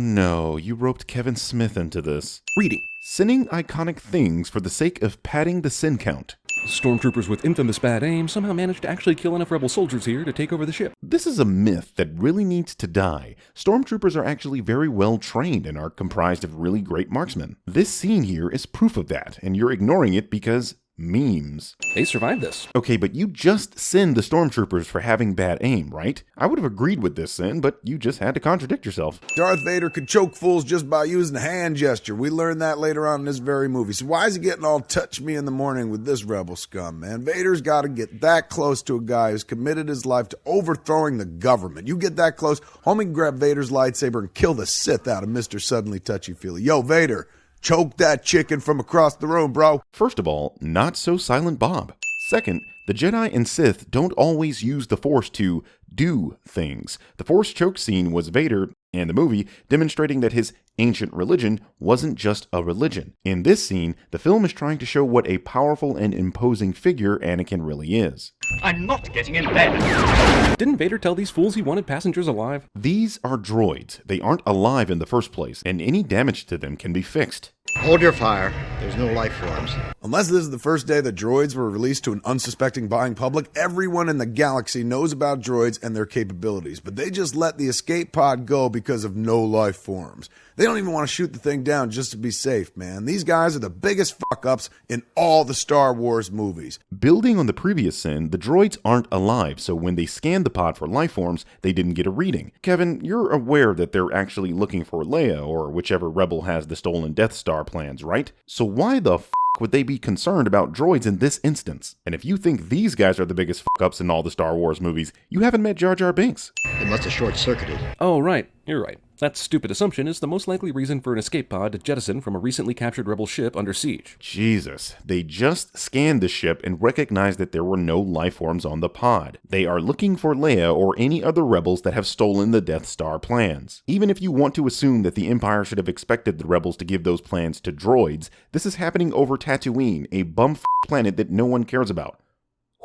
no, you roped Kevin Smith into this. Reading. Sinning iconic things for the sake of padding the sin count. Stormtroopers with infamous bad aim somehow managed to actually kill enough rebel soldiers here to take over the ship. This is a myth that really needs to die. Stormtroopers are actually very well trained and are comprised of really great marksmen. This scene here is proof of that, and you're ignoring it because memes. They survived this. Okay, but you just sinned the Stormtroopers for having bad aim, right? I would have agreed with this sin, but you just had to contradict yourself. Darth Vader could choke fools just by using a hand gesture. We learned that later on in this very movie. So why is he getting all touch me in the morning with this rebel scum, man? Vader's got to get that close to a guy who's committed his life to overthrowing the government. You get that close, homie can grab Vader's lightsaber and kill the Sith out of Mr. Suddenly Touchy-Feely. Yo, Vader, choke that chicken from across the room, bro. First of all, not so Silent Bob. Second, the Jedi and Sith don't always use the Force to do things. The Force choke scene was Vader, and the movie, demonstrating that his ancient religion wasn't just a religion. In this scene, the film is trying to show what a powerful and imposing figure Anakin really is. I'm not getting in bed. Didn't Vader tell these fools he wanted passengers alive? These are droids. They aren't alive in the first place, and any damage to them can be fixed. Hold your fire. There's no life forms. Unless this is the first day that droids were released to an unsuspecting buying public, everyone in the galaxy knows about droids and their capabilities, but they just let the escape pod go because of no life forms. They don't even want to shoot the thing down just to be safe, man. These guys are the biggest fuck-ups in all the Star Wars movies. Building on the previous sin, the droids aren't alive, so when they scanned the pod for life forms, they didn't get a reading. Kevin, you're aware that they're actually looking for Leia, or whichever rebel has the stolen Death Star plans, right? So why the would they be concerned about droids in this instance? And if you think these guys are the biggest fuck-ups in all the Star Wars movies, you haven't met Jar Jar Binks. It must have short-circuited. Oh, right. You're right. That stupid assumption is the most likely reason for an escape pod to jettison from a recently captured rebel ship under siege. Jesus. They just scanned the ship and recognized that there were no life forms on the pod. They are looking for Leia or any other rebels that have stolen the Death Star plans. Even if you want to assume that the Empire should have expected the rebels to give those plans to droids, this is happening over Tatooine, a bum-f*** planet that no one cares about.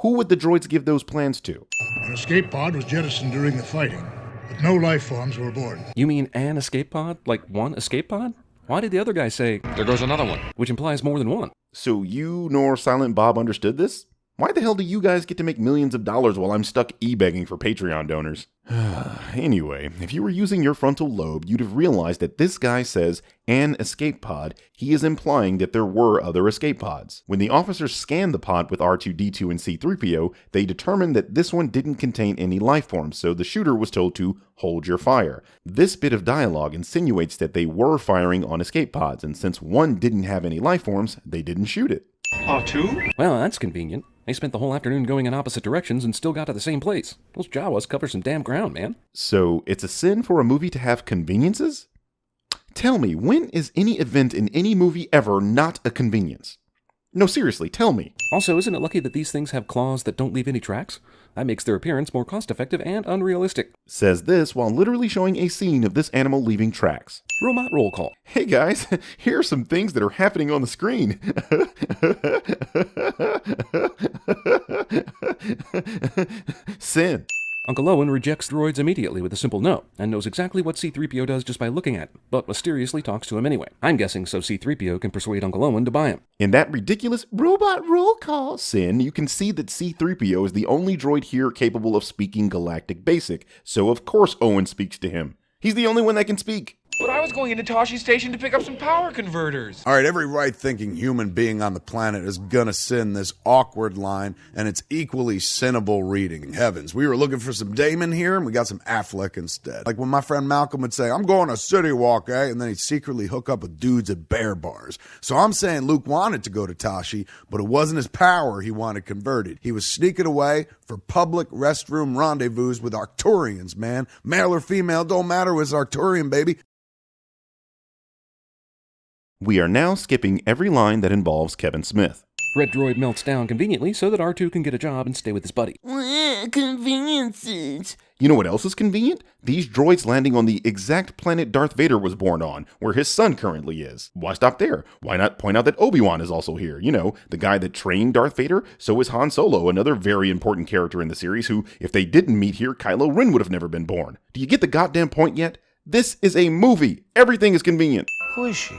Who would the droids give those plans to? An escape pod was jettisoned during the fighting, but no life forms were aboard. You mean an escape pod? Like one escape pod? Why did the other guy say, There goes another one? which implies more than one? So you nor Silent Bob understood this? Why the hell do you guys get to make millions of dollars while I'm stuck e-begging for Patreon donors? Anyway, if you were using your frontal lobe, you'd have realized that this guy says an escape pod, he is implying that there were other escape pods. When the officers scanned the pod with R2-D2 and C-3PO, they determined that this one didn't contain any life forms, so the shooter was told to hold your fire. This bit of dialogue insinuates that they were firing on escape pods, and since one didn't have any life forms, they didn't shoot it. R2? Well, that's convenient. They spent the whole afternoon going in opposite directions and still got to the same place. Those Jawas cover some damn ground, man. So it's a sin for a movie to have conveniences? Tell me, when is any event in any movie ever not a convenience? No, seriously, tell me. Also, isn't it lucky that these things have claws that don't leave any tracks? That makes their appearance more cost-effective and unrealistic. Says this while literally showing a scene of this animal leaving tracks. Robot roll call. Hey guys, here are some things that are happening on the screen. Sin. Uncle Owen rejects droids immediately with a simple no, and knows exactly what C-3PO does just by looking at him, but mysteriously talks to him anyway. I'm guessing so C-3PO can persuade Uncle Owen to buy him. In that ridiculous robot roll call sin, you can see that C-3PO is the only droid here capable of speaking Galactic Basic, so of course Owen speaks to him. He's the only one that can speak. But I was going into Toshi Station to pick up some power converters. All right, every right-thinking human being on the planet is gonna sin this awkward line, and it's equally sinnable reading. Heavens, we were looking for some Damon here, and we got some Affleck instead. Like when my friend Malcolm would say, I'm going to City Walk, eh? And then he'd secretly hook up with dudes at bear bars. So I'm saying Luke wanted to go to Tashi, but it wasn't his power he wanted converted. He was sneaking away for public restroom rendezvous with Arcturians, man. Male or female, don't matter, it was Arcturian, baby. We are now skipping every line that involves Kevin Smith. Red droid melts down conveniently so that R2 can get a job and stay with his buddy. Conveniences. You know what else is convenient? These droids landing on the exact planet Darth Vader was born on, where his son currently is. Why stop there? Why not point out that Obi-Wan is also here? You know, the guy that trained Darth Vader? So is Han Solo, another very important character in the series who, if they didn't meet here, Kylo Ren would have never been born. Do you get the goddamn point yet? This is a movie. Everything is convenient. Who is she?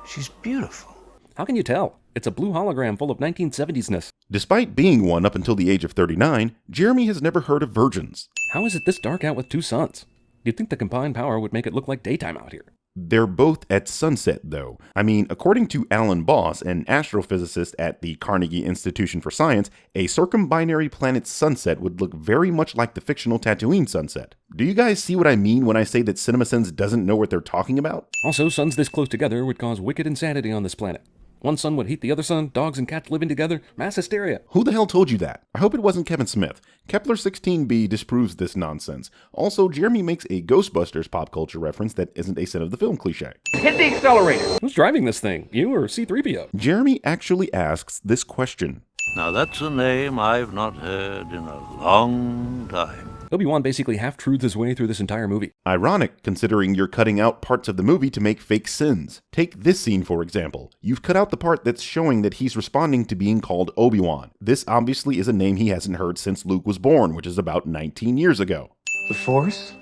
She's beautiful. How can you tell? It's a blue hologram full of 1970s-ness. Despite being one up until the age of 39, Jeremy has never heard of virgins. How is it this dark out with two suns? You'd think the combined power would make it look like daytime out here. They're both at sunset, though. I mean, according to Alan Boss, an astrophysicist at the Carnegie Institution for Science, a circumbinary planet's sunset would look very much like the fictional Tatooine sunset. Do you guys see what I mean when I say that CinemaSins doesn't know what they're talking about? Also, suns this close together would cause wicked insanity on this planet. One sun would heat the other sun, dogs and cats living together, mass hysteria. Who the hell told you that? I hope it wasn't Kevin Smith. Kepler 16b disproves this nonsense. Also, Jeremy makes a Ghostbusters pop culture reference that isn't a sin of the film cliche. Hit the accelerator. Who's driving this thing? You or C-3PO? Jeremy actually asks this question. Now that's a name I've not heard in a long time. Obi-Wan basically half-truthed his way through this entire movie. Ironic, considering you're cutting out parts of the movie to make fake sins. Take this scene, for example. You've cut out the part that's showing that he's responding to being called Obi-Wan. This obviously is a name he hasn't heard since Luke was born, which is about 19 years ago. The Force?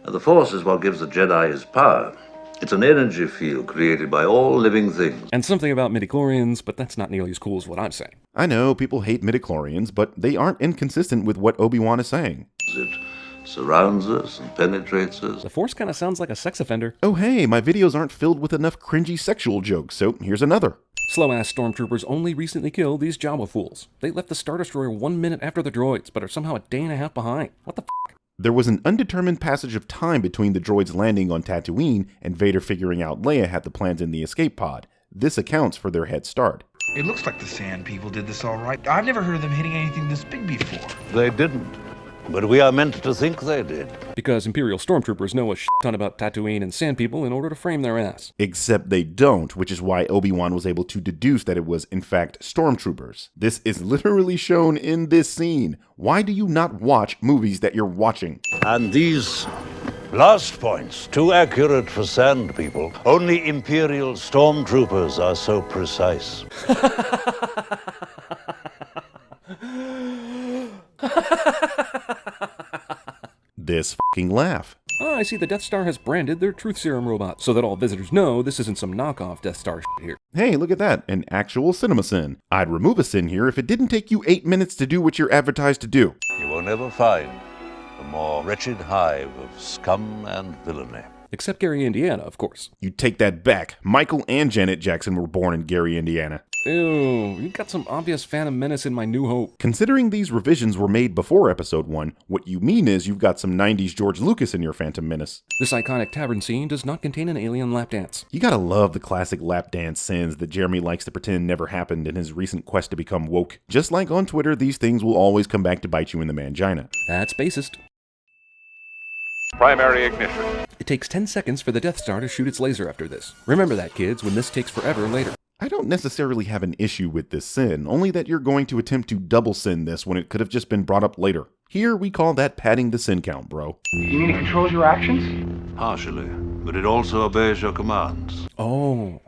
The Force is what gives the Jedi his power. It's an energy field created by all living things. And something about midichlorians, but that's not nearly as cool as what I'm saying. I know, people hate midichlorians, but they aren't inconsistent with what Obi-Wan is saying. It surrounds us and penetrates us. The Force kind of sounds like a sex offender. Oh hey, my videos aren't filled with enough cringy sexual jokes, so here's another. Slow-ass stormtroopers only recently killed these Jabba fools. They left the Star Destroyer 1 minute after the droids, but are somehow a day and a half behind. What the f***? There was an undetermined passage of time between the droids landing on Tatooine and Vader figuring out Leia had the plans in the escape pod. This accounts for their head start. It looks like the Sand People did this all right. I've never heard of them hitting anything this big before. They didn't, but we are meant to think they did. Because Imperial stormtroopers know a ton about Tatooine and Sand People in order to frame their ass. Except they don't, which is why Obi-Wan was able to deduce that it was, in fact, stormtroopers. This is literally shown in this scene. Why do you not watch movies that you're watching? And these last points, too accurate for Sand People. Only Imperial stormtroopers are so precise. This fucking laugh. Ah, I see the Death Star has branded their truth serum robot, so that all visitors know this isn't some knockoff Death Star shit here. Hey, look at that, an actual CinemaSin. I'd remove a sin here if it didn't take you 8 minutes to do what you're advertised to do. You will never find a more wretched hive of scum and villainy. Except Gary, Indiana, of course. You take that back. Michael and Janet Jackson were born in Gary, Indiana. Ew, you got some obvious Phantom Menace in my New Hope. Considering these revisions were made before Episode 1, what you mean is you've got some 90s George Lucas in your Phantom Menace. This iconic tavern scene does not contain an alien lap dance. You gotta love the classic lap dance sins that Jeremy likes to pretend never happened in his recent quest to become woke. Just like on Twitter, these things will always come back to bite you in the mangina. That's basist. Primary ignition. It takes 10 seconds for the Death Star to shoot its laser after this. Remember that, kids, when this takes forever later. I don't necessarily have an issue with this sin, only that you're going to attempt to double sin this when it could have just been brought up later. Here, we call that padding the sin count, bro. You mean it controls your actions? Partially, but it also obeys your commands. Oh.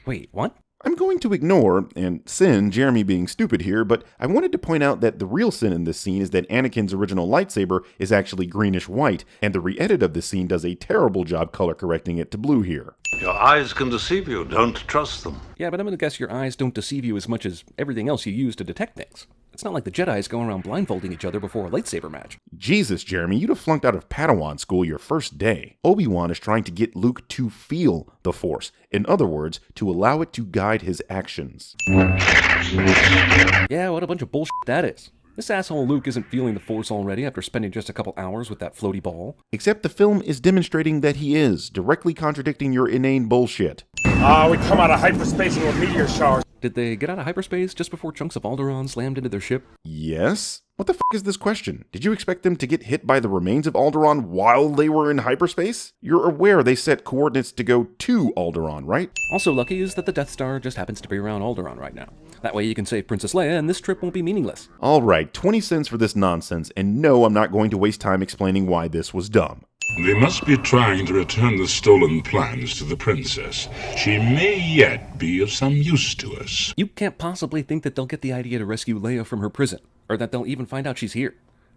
Wait, what? I'm going to ignore, and sin, Jeremy being stupid here, but I wanted to point out that the real sin in this scene is that Anakin's original lightsaber is actually greenish-white, and the re-edit of this scene does a terrible job color correcting it to blue here. Your eyes can deceive you. Don't trust them. Yeah, but I'm gonna guess your eyes don't deceive you as much as everything else you use to detect things. It's not like the Jedi's going around blindfolding each other before a lightsaber match. Jesus, Jeremy, you'd have flunked out of Padawan school your first day. Obi-Wan is trying to get Luke to feel the Force. In other words, to allow it to guide his actions. Yeah, what a bunch of bullshit that is. This asshole Luke isn't feeling the Force already after spending just a couple hours with that floaty ball. Except the film is demonstrating that he is, directly contradicting your inane bullshit. We come out of hyperspace with meteor showers. Did they get out of hyperspace just before chunks of Alderaan slammed into their ship? Yes? What the f*** is this question? Did you expect them to get hit by the remains of Alderaan while they were in hyperspace? You're aware they set coordinates to go to Alderaan, right? Also lucky is that the Death Star just happens to be around Alderaan right now. That way you can save Princess Leia and this trip won't be meaningless. Alright, 20 cents for this nonsense, and no, I'm not going to waste time explaining why this was dumb. They must be trying to return the stolen plans to the princess. She may yet be of some use to us. You can't possibly think that they'll get the idea to rescue Leia from her prison, or that they'll even find out she's here.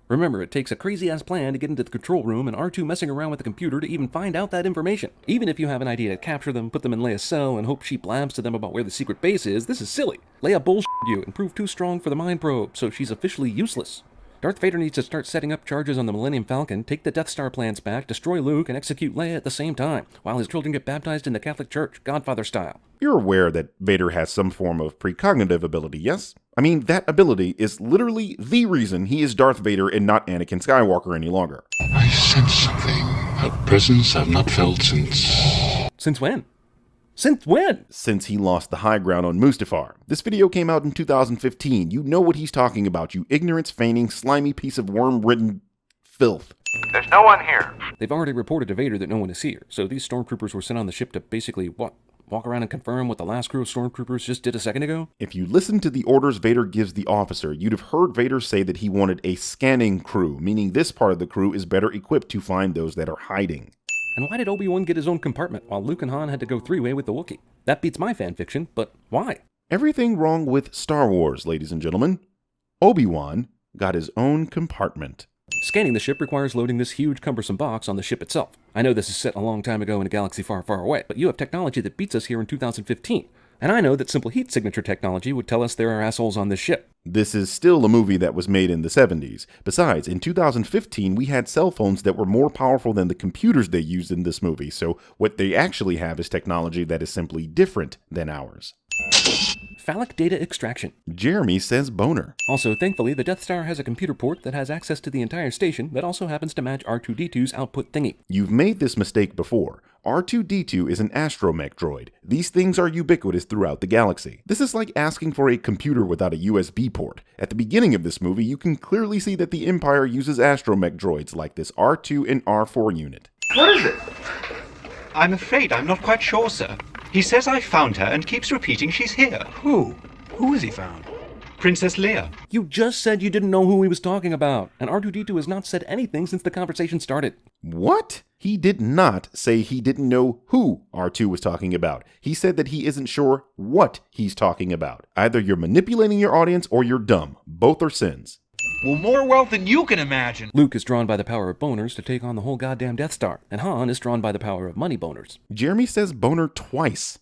Remember, it takes a crazy-ass plan to get into the control room and R2 messing around with the computer to even find out that information. Even if you have an idea to capture them, put them in Leia's cell, and hope she blabs to them about where the secret base is, this is silly. Leia bullshit you and proved too strong for the mind probe, so she's officially useless. Darth Vader needs to start setting up charges on the Millennium Falcon, take the Death Star plans back, destroy Luke, and execute Leia at the same time, while his children get baptized in the Catholic Church, Godfather style. You're aware that Vader has some form of precognitive ability, yes? I mean, that ability is literally the reason he is Darth Vader and not Anakin Skywalker any longer. I sense something. A presence I've not felt since... Since when? Since when? Since he lost the high ground on Mustafar. This video came out in 2015. You know what he's talking about, you ignorance-feigning, slimy piece of worm-ridden filth. There's no one here. They've already reported to Vader that no one is here, so these stormtroopers were sent on the ship to basically, what? Walk around and confirm what the last crew of stormtroopers just did a second ago? If you listen to the orders Vader gives the officer, you'd have heard Vader say that he wanted a scanning crew, meaning this part of the crew is better equipped to find those that are hiding. And why did Obi-Wan get his own compartment while Luke and Han had to go three-way with the Wookiee? That beats my fanfiction, but why? Everything wrong with Star Wars, ladies and gentlemen. Obi-Wan got his own compartment. Scanning the ship requires loading this huge cumbersome box on the ship itself. I know this is set a long time ago in a galaxy far, far away, but you have technology that beats us here in 2015. And I know that simple heat signature technology would tell us there are assholes on this ship. This is still a movie that was made in the 70s. Besides, in 2015, we had cell phones that were more powerful than the computers they used in this movie, so what they actually have is technology that is simply different than ours. Phallic data extraction. Jeremy says boner. Also, thankfully, the Death Star has a computer port that has access to the entire station that also happens to match R2-D2's output thingy. You've made this mistake before. R2-D2 is an astromech droid. These things are ubiquitous throughout the galaxy. This is like asking for a computer without a USB port. At the beginning of this movie, you can clearly see that the Empire uses astromech droids like this R2 and R4 unit. What is it? I'm afraid I'm not quite sure, sir. He says I found her and keeps repeating she's here. Who? Who has he found? Princess Leia. You just said you didn't know who he was talking about, and R2-D2 has not said anything since the conversation started. What? He did not say he didn't know who R2 was talking about. He said that he isn't sure what he's talking about. Either you're manipulating your audience or you're dumb. Both are sins. Well, more wealth than you can imagine. Luke is drawn by the power of boners to take on the whole goddamn Death Star, and Han is drawn by the power of money boners. Jeremy says boner twice.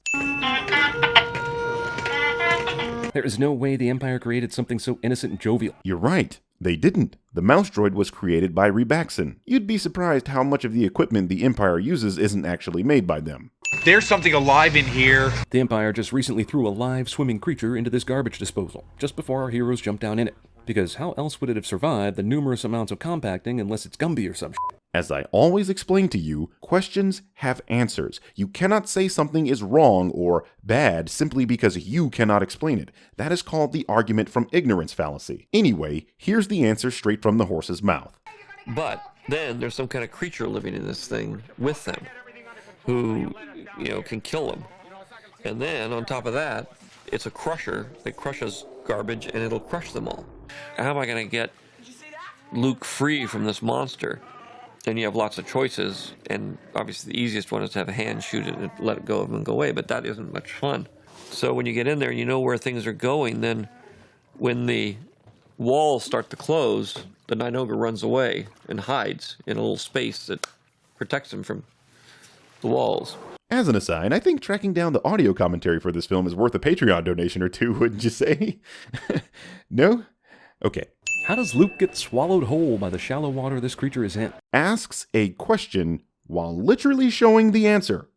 There is no way the Empire created something so innocent and jovial. You're right. They didn't. The mouse droid was created by Rebaxon. You'd be surprised how much of the equipment the Empire uses isn't actually made by them. There's something alive in here. The Empire just recently threw a live swimming creature into this garbage disposal, just before our heroes jumped down in it. Because how else would it have survived the numerous amounts of compacting unless it's Gumby or some shit? As I always explain to you, questions have answers. You cannot say something is wrong or bad simply because you cannot explain it. That is called the argument from ignorance fallacy. Anyway, here's the answer straight from the horse's mouth. But then there's some kind of creature living in this thing with them who, can kill them. And then on top of that, it's a crusher that crushes garbage and it'll crush them all. How am I going to get Luke free from this monster? And you have lots of choices, and obviously the easiest one is to have a hand shoot it and let it go of and go away, but that isn't much fun. So when you get in there and you know where things are going, then when the walls start to close, the Nine Ogre runs away and hides in a little space that protects him from the walls. As an aside, I think tracking down the audio commentary for this film is worth a Patreon donation or two, wouldn't you say? No? Okay. How does Luke get swallowed whole by the shallow water this creature is in? Asks a question while literally showing the answer.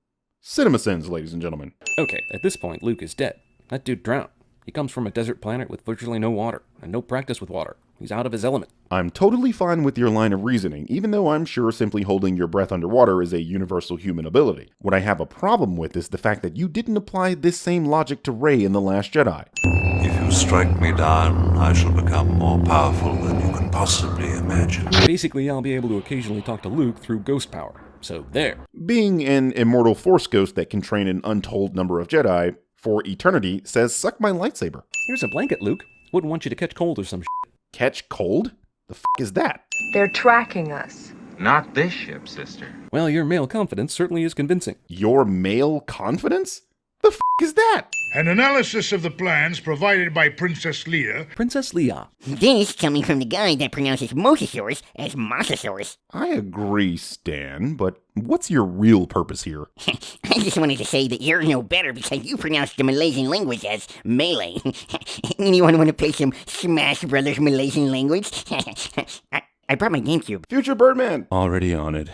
CinemaSins, ladies and gentlemen. Okay, at this point, Luke is dead. That dude drowned. He comes from a desert planet with virtually no water, and no practice with water. He's out of his element. I'm totally fine with your line of reasoning, even though I'm sure simply holding your breath underwater is a universal human ability. What I have a problem with is the fact that you didn't apply this same logic to Rey in The Last Jedi. If you strike me down, I shall become more powerful than you can possibly imagine. Basically, I'll be able to occasionally talk to Luke through ghost power. So there. Being an immortal Force ghost that can train an untold number of Jedi for eternity says, suck my lightsaber. Here's a blanket, Luke. Wouldn't want you to catch cold or some shit. Catch cold? The f*** is that? They're tracking us. Not this ship, sister. Well, your male confidence certainly is convincing. Your male confidence? The f*** is that? An analysis of the plans provided by Princess Leia. Princess Leia. This coming from the guy that pronounces Mosasaurus as Mosasaurus. I agree, Stan, but what's your real purpose here? I just wanted to say that you're no better because you pronounce the Malaysian language as Malay. Anyone want to play some Smash Brothers Malaysian language? I brought my GameCube. Future Birdman! Already on it.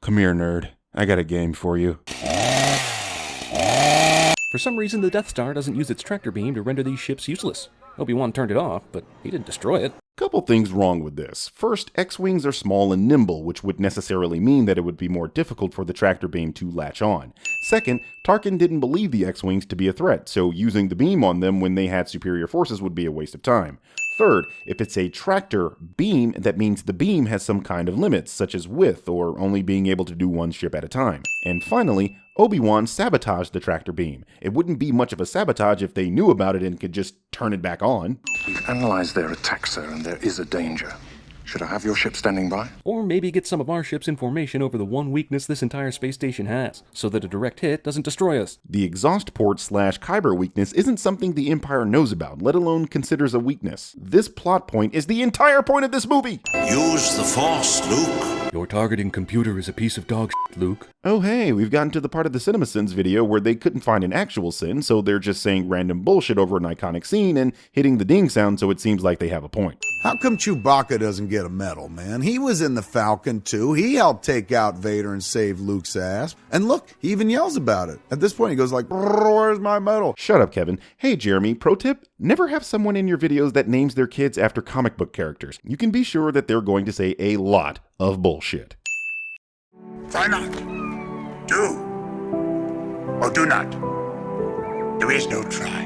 Come here, nerd. I got a game for you. For some reason, the Death Star doesn't use its tractor beam to render these ships useless. Obi-Wan turned it off, but he didn't destroy it. Couple things wrong with this. First, X-Wings are small and nimble, which would necessarily mean that it would be more difficult for the tractor beam to latch on. Second, Tarkin didn't believe the X-Wings to be a threat, so using the beam on them when they had superior forces would be a waste of time. Third, if it's a tractor beam, that means the beam has some kind of limits, such as width or only being able to do one ship at a time. And finally, Obi-Wan sabotaged the tractor beam. It wouldn't be much of a sabotage if they knew about it and could just turn it back on. We've analyzed their attack, sir, and there is a danger. Should I have your ship standing by? Or maybe get some of our ships in formation over the one weakness this entire space station has, so that a direct hit doesn't destroy us. The exhaust port / Kyber weakness isn't something the Empire knows about, let alone considers a weakness. This plot point is the entire point of this movie! Use the Force, Luke. Your targeting computer is a piece of dog shit, Luke. Oh hey, we've gotten to the part of the CinemaSins video where they couldn't find an actual sin, so they're just saying random bullshit over an iconic scene and hitting the ding sound so it seems like they have a point. How come Chewbacca doesn't get a medal, man? He was in the Falcon, too. He helped take out Vader and save Luke's ass. And look, he even yells about it. At this point, he goes like, where's my medal? Shut up, Kevin. Hey, Jeremy, pro tip, never have someone in your videos that names their kids after comic book characters. You can be sure that they're going to say a lot of bullshit. Try not. Do. Or do not. There is no try.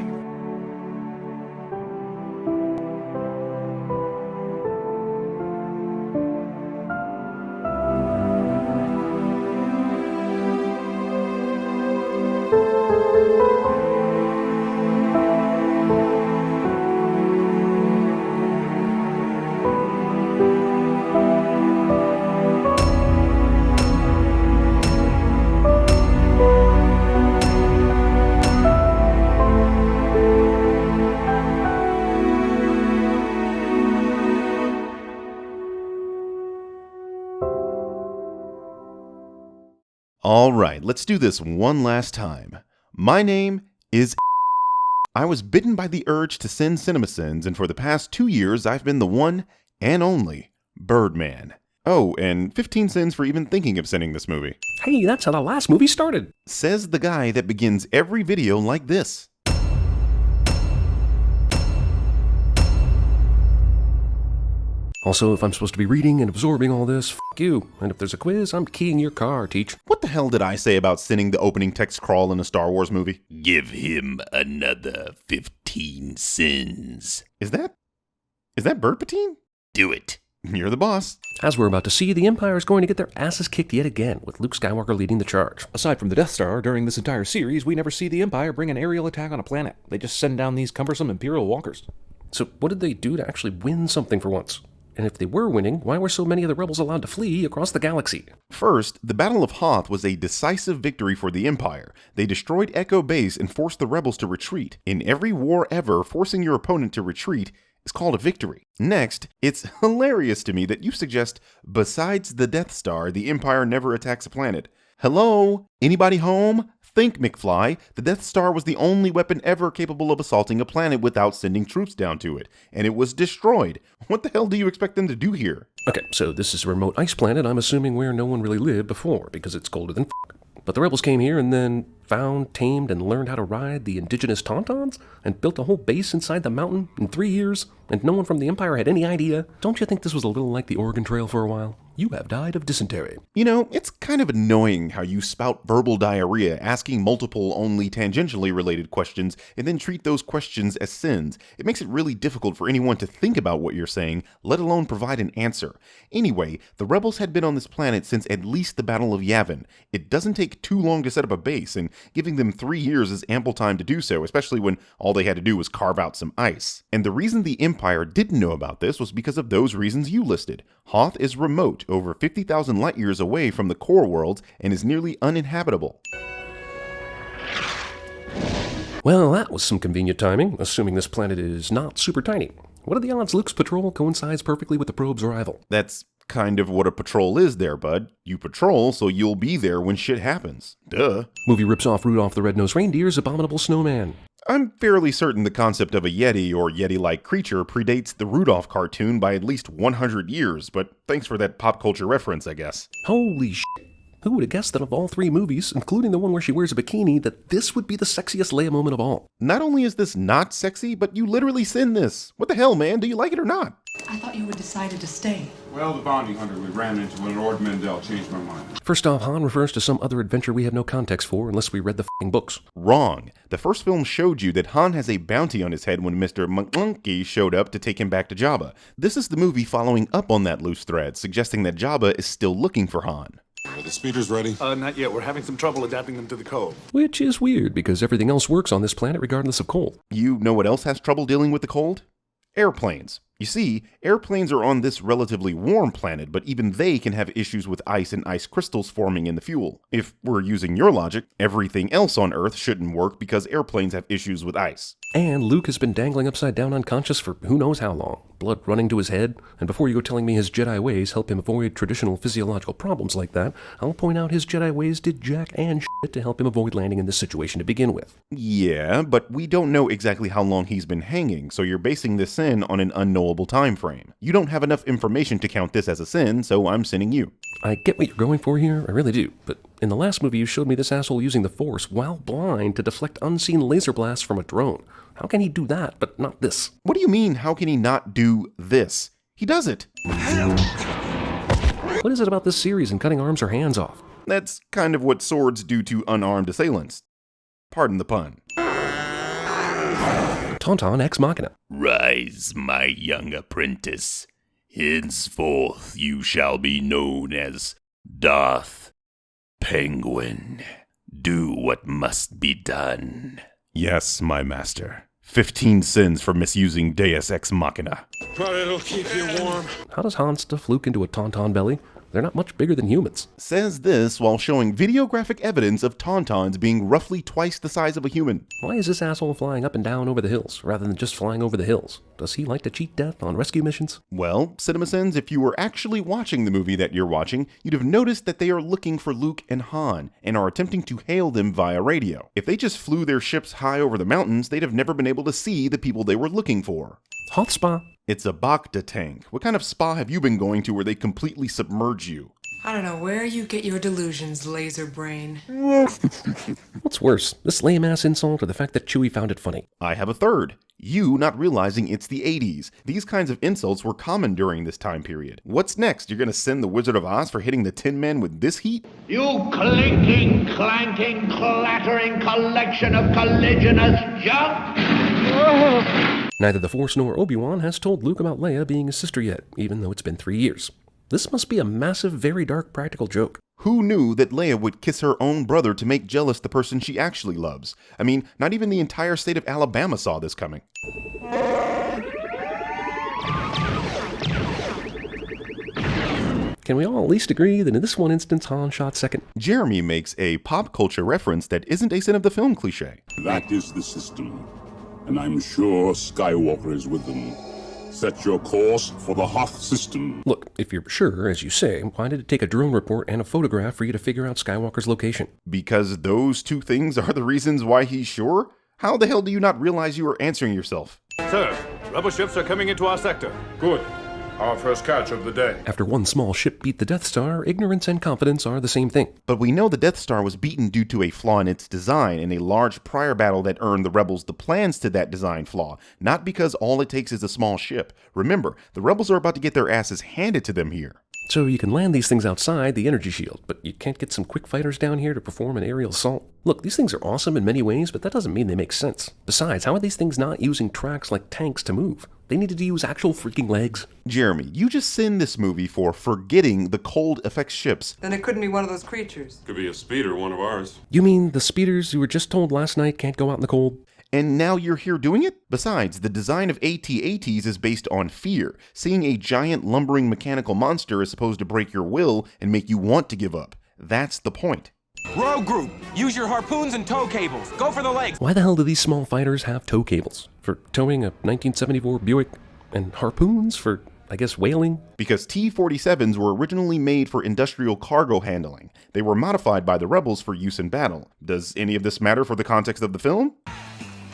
Alright, let's do this one last time. My name is I was bitten by the urge to send CinemaSins, and for the past 2 years I've been the one and only Birdman. Oh, and 15 cents for even thinking of sending this movie. Hey, that's how the last movie started. Says the guy that begins every video like this. Also, if I'm supposed to be reading and absorbing all this, f*** you. And if there's a quiz, I'm keying your car, teach. What the hell did I say about sending the opening text crawl in a Star Wars movie? Give him another 15 sins. Is that Bird Patine? Do it. You're the boss. As we're about to see, the Empire is going to get their asses kicked yet again, with Luke Skywalker leading the charge. Aside from the Death Star, during this entire series, we never see the Empire bring an aerial attack on a planet. They just send down these cumbersome Imperial walkers. So what did they do to actually win something for once? And if they were winning, why were so many of the rebels allowed to flee across the galaxy? First, the Battle of Hoth was a decisive victory for the Empire. They destroyed Echo Base and forced the rebels to retreat. In every war ever, forcing your opponent to retreat is called a victory. Next, it's hilarious to me that you suggest, besides the Death Star, the Empire never attacks a planet. Hello? Anybody home? Think, McFly. The Death Star was the only weapon ever capable of assaulting a planet without sending troops down to it. And it was destroyed. What the hell do you expect them to do here? Okay, so this is a remote ice planet, I'm assuming, where no one really lived before, because it's colder than f***. But the rebels came here and then found, tamed, and learned how to ride the indigenous Tauntauns, and built a whole base inside the mountain in 3 years, and no one from the Empire had any idea. Don't you think this was a little like the Oregon Trail for a while? You have died of dysentery. You know, it's kind of annoying how you spout verbal diarrhea, asking multiple, only tangentially related questions, and then treat those questions as sins. It makes it really difficult for anyone to think about what you're saying, let alone provide an answer. Anyway, the rebels had been on this planet since at least the Battle of Yavin. It doesn't take too long to set up a base, and giving them 3 years is ample time to do so, especially when all they had to do was carve out some ice. And the reason the Empire didn't know about this was because of those reasons you listed. Hoth is remote, over 50,000 light years away from the core worlds, and is nearly uninhabitable. Well, that was some convenient timing, assuming this planet is not super tiny. What are the odds Luke's patrol coincides perfectly with the probe's arrival? That's kind of what a patrol is there, bud. You patrol so you'll be there when shit happens. Duh. Movie rips off Rudolph the Red-Nosed Reindeer's abominable snowman. I'm fairly certain the concept of a Yeti or Yeti-like creature predates the Rudolph cartoon by at least 100 years, but thanks for that pop culture reference, I guess. Holy shit. Who would have guessed that of all 3 movies, including the one where she wears a bikini, that this would be the sexiest Leia moment of all? Not only is this not sexy, but you literally sin this. What the hell, man? Do you like it or not? I thought you had decided to stay. Well, the bounty hunter we ran into in Ord Mendel changed my mind. First off, Han refers to some other adventure we have no context for unless we read the f***ing books. Wrong. The first film showed you that Han has a bounty on his head when Mr. Monkey showed up to take him back to Jabba. This is the movie following up on that loose thread, suggesting that Jabba is still looking for Han. Are the speeders ready? Not yet. We're having some trouble adapting them to the cold. Which is weird, because everything else works on this planet regardless of cold. You know what else has trouble dealing with the cold? Airplanes. You see, airplanes are on this relatively warm planet, but even they can have issues with ice and ice crystals forming in the fuel. If we're using your logic, everything else on Earth shouldn't work because airplanes have issues with ice. And Luke has been dangling upside down unconscious for who knows how long. Blood running to his head, and before you go telling me his Jedi ways help him avoid traditional physiological problems like that, I'll point out his Jedi ways did jack and shit to help him avoid landing in this situation to begin with. Yeah, but we don't know exactly how long he's been hanging, so you're basing this sin on an unknowable time frame. You don't have enough information to count this as a sin, so I'm sinning you. I get what you're going for here, I really do, but in the last movie you showed me this asshole using the Force while blind to deflect unseen laser blasts from a drone. How can he do that, but not this? What do you mean, how can he not do this? He does it! What is it about this series and cutting arms or hands off? That's kind of what swords do to unarmed assailants. Pardon the pun. Tauntaun ex machina. Rise, my young apprentice. Henceforth you shall be known as Darth Penguin. Do what must be done. Yes, my master. 15 sins for misusing Deus Ex Machina. But it'll keep you warm. How does Han stuff Luke into a Tauntaun belly? They're not much bigger than humans. Says this while showing videographic evidence of Tauntauns being roughly twice the size of a human. Why is this asshole flying up and down over the hills, rather than just flying over the hills? Does he like to cheat death on rescue missions? Well, CinemaSins, if you were actually watching the movie that you're watching, you'd have noticed that they are looking for Luke and Han, and are attempting to hail them via radio. If they just flew their ships high over the mountains, they'd have never been able to see the people they were looking for. Hoth spa. It's a Bacta tank. What kind of spa have you been going to where they completely submerge you? I don't know where you get your delusions, laser brain. What's worse, this lame-ass insult or the fact that Chewie found it funny? I have a third. You not realizing it's the 80s. These kinds of insults were common during this time period. What's next? You're gonna send the Wizard of Oz for hitting the Tin Man with this heat? You clinking, clanking, clattering collection of colliginous junk! Neither the Force nor Obi-Wan has told Luke about Leia being his sister yet, even though it's been 3 years. This must be a massive, very dark practical joke. Who knew that Leia would kiss her own brother to make jealous the person she actually loves? I mean, not even the entire state of Alabama saw this coming. Can we all at least agree that in this one instance Han shot second? Jeremy makes a pop culture reference that isn't a sin of the film cliche. That is the system, and I'm sure Skywalker is with them. Set your course for the Hoth system. Look, if you're sure, as you say, why did it take a drone report and a photograph for you to figure out Skywalker's location? Because those two things are the reasons why he's sure? How the hell do you not realize you are answering yourself? Sir, rebel ships are coming into our sector. Good. Our first catch of the day. After one small ship beat the Death Star, ignorance and confidence are the same thing. But we know the Death Star was beaten due to a flaw in its design in a large prior battle that earned the rebels the plans to that design flaw, not because all it takes is a small ship. Remember, the rebels are about to get their asses handed to them here. So you can land these things outside the energy shield, but you can't get some quick fighters down here to perform an aerial assault? Look, these things are awesome in many ways, but that doesn't mean they make sense. Besides, how are these things not using tracks like tanks to move? They needed to use actual freaking legs. Jeremy, you just sinned this movie for forgetting the cold affects ships. Then it couldn't be one of those creatures. Could be a speeder, one of ours. You mean the speeders you were just told last night can't go out in the cold? And now you're here doing it? Besides, the design of AT-ATs is based on fear. Seeing a giant lumbering mechanical monster is supposed to break your will and make you want to give up. That's the point. Rogue group, use your harpoons and tow cables. Go for the legs. Why the hell do these small fighters have tow cables? For towing a 1974 Buick, and harpoons for, I guess, whaling? Because T-47s were originally made for industrial cargo handling. They were modified by the rebels for use in battle. Does any of this matter for the context of the film?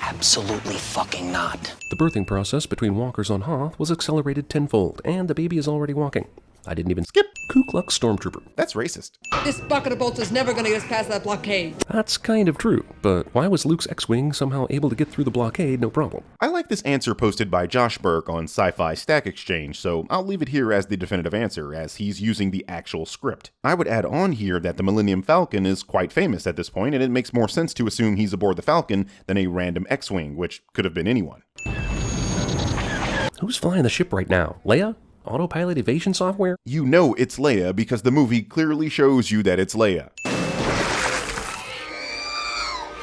Absolutely fucking not. The birthing process between walkers on Hoth was accelerated tenfold, and the baby is already walking. I didn't even skip Ku Klux Stormtrooper. That's racist. This bucket of bolts is never gonna get us past that blockade. That's kind of true, but why was Luke's X-Wing somehow able to get through the blockade no problem? I like this answer posted by Josh Burke on Sci-Fi Stack Exchange, so I'll leave it here as the definitive answer, as he's using the actual script. I would add on here that the Millennium Falcon is quite famous at this point, and it makes more sense to assume he's aboard the Falcon than a random X-Wing, which could have been anyone. Who's flying the ship right now? Leia? Autopilot evasion software? You know it's Leia because the movie clearly shows you that it's Leia.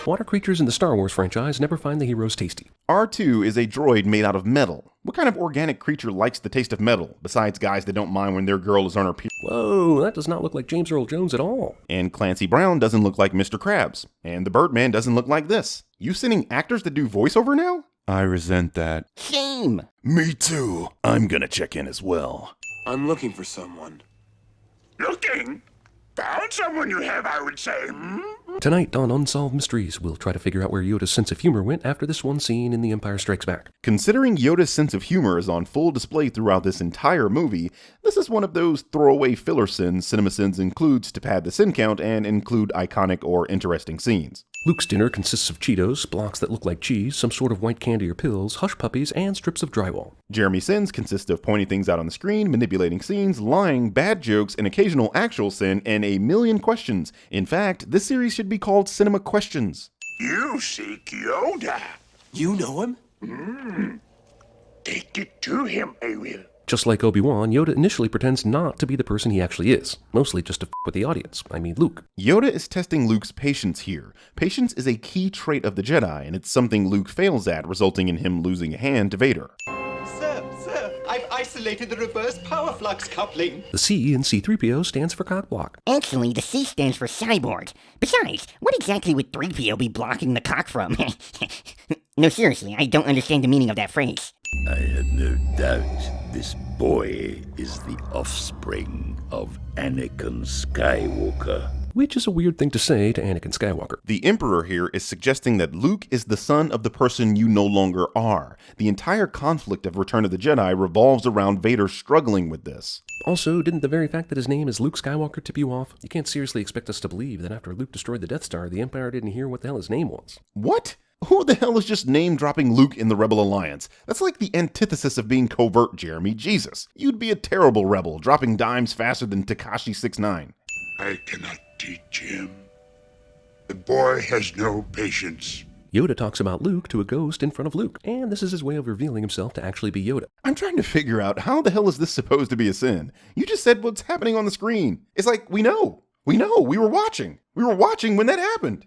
Water creatures in the Star Wars franchise never find the heroes tasty. R2 is a droid made out of metal. What kind of organic creature likes the taste of metal, besides guys that don't mind when their girl is on her period? Whoa, that does not look like James Earl Jones at all. And Clancy Brown doesn't look like Mr. Krabs. And the Birdman doesn't look like this. You sending actors that do voiceover now? I resent that. Shame. Me too. I'm gonna check in as well. I'm looking for someone. Looking? Found someone you have, I would say. Tonight on Unsolved Mysteries, we'll try to figure out where Yoda's sense of humor went after this one scene in The Empire Strikes Back. Considering Yoda's sense of humor is on full display throughout this entire movie, this is one of those throwaway filler sins CinemaSins includes to pad the sin count and include iconic or interesting scenes. Luke's dinner consists of Cheetos, blocks that look like cheese, some sort of white candy or pills, hush puppies, and strips of drywall. Jeremy Sins consists of pointing things out on the screen, manipulating scenes, lying, bad jokes, an occasional actual sin, and a million questions. In fact, this series should be called Cinema Questions. You seek Yoda. You know him? Take it to him, I will. Just like Obi-Wan, Yoda initially pretends not to be the person he actually is, mostly just to f with the audience, I mean Luke. Yoda is testing Luke's patience here. Patience is a key trait of the Jedi, and it's something Luke fails at, resulting in him losing a hand to Vader. Sir, I've isolated the reverse power flux coupling. The C in C-3PO stands for cock block. Actually, the C stands for cyborg. Besides, what exactly would 3PO be blocking the cock from? No, seriously, I don't understand the meaning of that phrase. I have no doubt this boy is the offspring of Anakin Skywalker. Which is a weird thing to say to Anakin Skywalker. The Emperor here is suggesting that Luke is the son of the person you no longer are. The entire conflict of Return of the Jedi revolves around Vader struggling with this. Also, didn't the very fact that his name is Luke Skywalker tip you off? You can't seriously expect us to believe that after Luke destroyed the Death Star, the Empire didn't hear what the hell his name was. What? Who the hell is just name-dropping Luke in the Rebel Alliance? That's like the antithesis of being covert, Jeremy. Jesus. You'd be a terrible rebel, dropping dimes faster than Tekashi 6ix9ine. I cannot teach him. The boy has no patience. Yoda talks about Luke to a ghost in front of Luke, and this is his way of revealing himself to actually be Yoda. I'm trying to figure out how the hell is this supposed to be a sin? You just said what's happening on the screen. It's like, we know. We were watching. We were watching when that happened.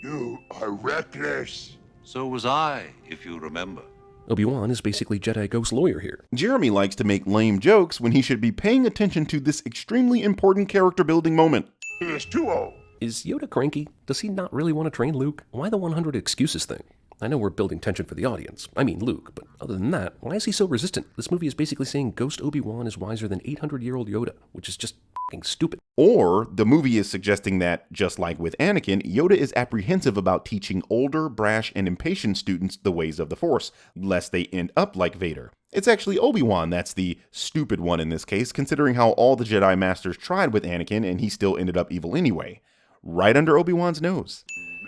You are reckless. So was I, if you remember. Obi-Wan is basically Jedi Ghost lawyer here. Jeremy likes to make lame jokes when he should be paying attention to this extremely important character building moment. He is too old. Is Yoda cranky? Does he not really want to train Luke? Why the 100 excuses thing? I know we're building tension for the audience. I mean Luke, but other than that, why is he so resistant? This movie is basically saying Ghost Obi-Wan is wiser than 800-year-old Yoda, which is just f***ing stupid. Or the movie is suggesting that, just like with Anakin, Yoda is apprehensive about teaching older, brash, and impatient students the ways of the Force, lest they end up like Vader. It's actually Obi-Wan that's the stupid one in this case, considering how all the Jedi Masters tried with Anakin and he still ended up evil anyway. Right under Obi-Wan's nose.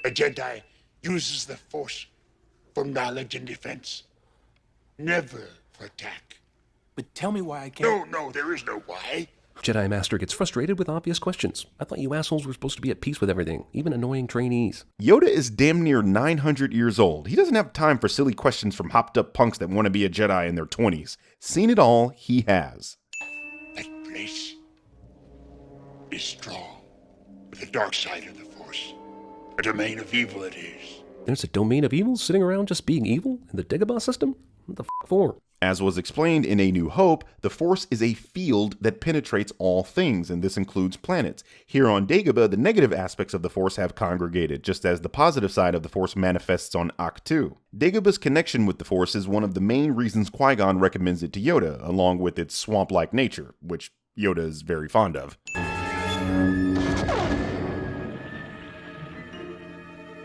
A Jedi uses the Force for knowledge and defense, never for attack. But tell me why I can't... No, there is no why. Jedi Master gets frustrated with obvious questions. I thought you assholes were supposed to be at peace with everything, even annoying trainees. Yoda is damn near 900 years old. He doesn't have time for silly questions from hopped up punks that want to be a Jedi in their 20s. Seen it all, he has. That place is strong, but the dark side of the Force, a domain of evil it is. There's a domain of evil sitting around just being evil in the Dagobah system? What the f*** for? As was explained in A New Hope, the Force is a field that penetrates all things, and this includes planets. Here on Dagobah, the negative aspects of the Force have congregated, just as the positive side of the Force manifests on Ahch-To. Dagobah's connection with the Force is one of the main reasons Qui-Gon recommends it to Yoda, along with its swamp-like nature, which Yoda is very fond of.